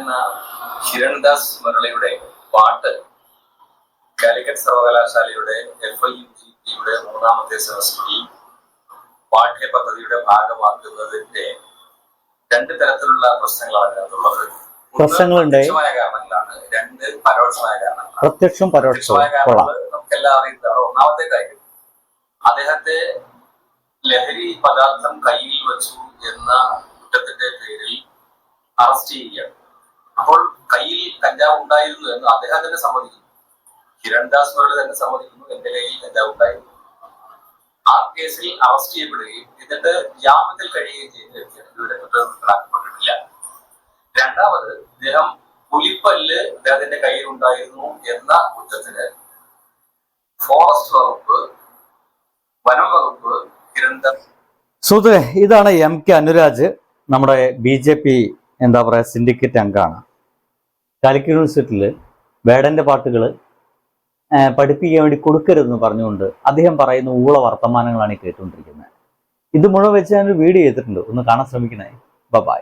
എന്ന ഹിരൺദാസ് മുരളിയുടെ പാട്ട് കാലിക്കറ്റ് സർവകലാശാലയുടെ FIUGയുടെ 3ാമത്തെ സെമസ്റ്ററിൽ പാഠ്യപദ്ധതിയുടെ ഭാഗമാക്കുന്നതിന്റെ 2 തരത്തിലുള്ള പ്രശ്നങ്ങളാണ് അതിനകത്തുള്ളത്. പ്രത്യക്ഷമായ കാരണങ്ങളാണ്, 2 പരോക്ഷമായ കാരണങ്ങളാണ്. പ്രത്യക്ഷമായ കാരണങ്ങൾ നമുക്കെല്ലാം അറിയുന്നതാണ്. ഒന്നാമത്തെ കാര്യം, അദ്ദേഹത്തെ ലഹരി പദാർത്ഥം കയ്യിൽ വെച്ചു എന്ന കുറ്റത്തിന്റെ പേരിൽ അറസ്റ്റ് ചെയ്യുകയാണ്. അപ്പോൾ കയ്യിൽ കഞ്ചാവ് ഉണ്ടായിരുന്നു എന്ന് അദ്ദേഹം തന്നെ സമ്മതിക്കുന്നു. ഹിരൺദാസ് മുരളി തന്നെ സമ്മതിക്കുന്നു, എന്റെ കയ്യിൽ കഞ്ചാവ് ഉണ്ടായിരുന്നു. ആ കേസിൽ അറസ്റ്റ് ചെയ്യപ്പെടുകയും എന്നിട്ട് ജാമ്യത്തിൽ കഴിയുകയും ചെയ്യുന്ന വ്യക്തിയാണ്. ഇതുവരെ കുറ്റപ്പെട്ടിട്ടില്ല. രണ്ടാമത്, ഇദ്ദേഹം പുലിപ്പല്ല് അദ്ദേഹത്തിന്റെ കയ്യിൽ ഉണ്ടായിരുന്നു എന്ന കുറ്റത്തിന് ഫോറസ്റ്റ് വകുപ്പ്, വനം വകുപ്പ് ഹിരൺദാസ്. സുഹൃത്തുക്കളെ, ഇതാണ് MK അനുരാജ്, നമ്മുടെ BJP സിൻഡിക്കേറ്റ് അംഗമാണ്. കാലിക്കറ്റ് യൂണിവേഴ്സിറ്റിയിൽ വേടന്റെ പാട്ടുകൾ പഠിപ്പിക്കാൻ വേണ്ടി കൊടുക്കരുതെന്ന് പറഞ്ഞുകൊണ്ട് അദ്ദേഹം പറയുന്ന ഊള വർത്തമാനങ്ങളാണ് ഈ കേട്ടുകൊണ്ടിരിക്കുന്നത്. ഇത് മുഴുവൻ വെച്ച് ഞാനൊരു വീഡിയോ ചെയ്തിട്ടുണ്ട്, ഒന്ന് കാണാൻ ശ്രമിക്കണേ. ബൈ.